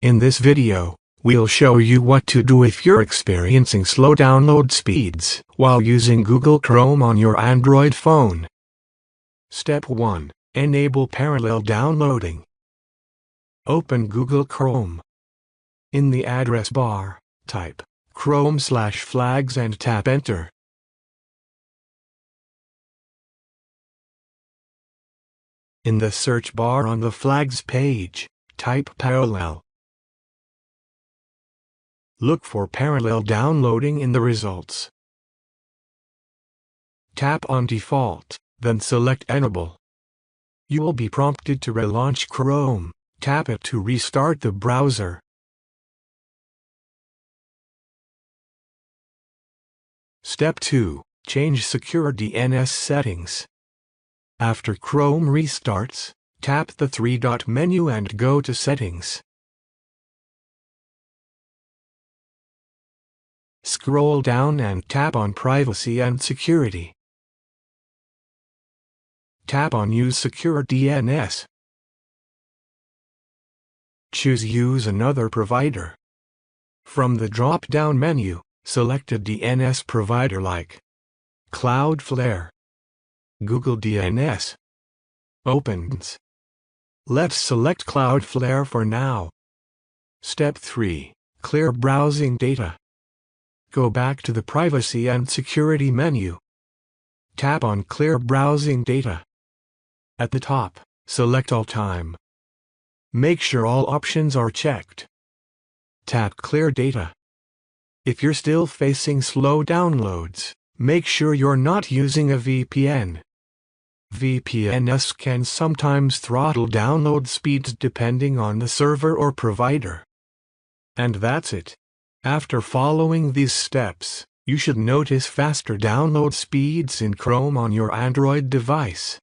In this video, we'll show you what to do if you're experiencing slow download speeds while using Google Chrome on your Android phone. Step 1. Enable parallel downloading. Open Google Chrome. In the address bar, type Chrome/flags and tap Enter. In the search bar on the flags page, type parallel. Look for parallel downloading in the results. Tap on Default, then select Enable. You will be prompted to relaunch Chrome. Tap it to restart the browser. Step 2. Change secure DNS settings. After Chrome restarts, tap the three-dot menu and go to Settings. Scroll down and tap on Privacy and Security. Tap on Use Secure DNS. Choose Use Another Provider. From the drop-down menu, select a DNS provider like Cloudflare, Google DNS. Opens. Let's select Cloudflare for now. Step 3. Clear browsing data. Go back to the Privacy and Security menu. Tap on Clear Browsing Data. At the top, select All Time. Make sure all options are checked. Tap Clear Data. If you're still facing slow downloads, make sure you're not using a VPN. VPNs can sometimes throttle download speeds depending on the server or provider. And that's it. After following these steps, you should notice faster download speeds in Chrome on your Android device.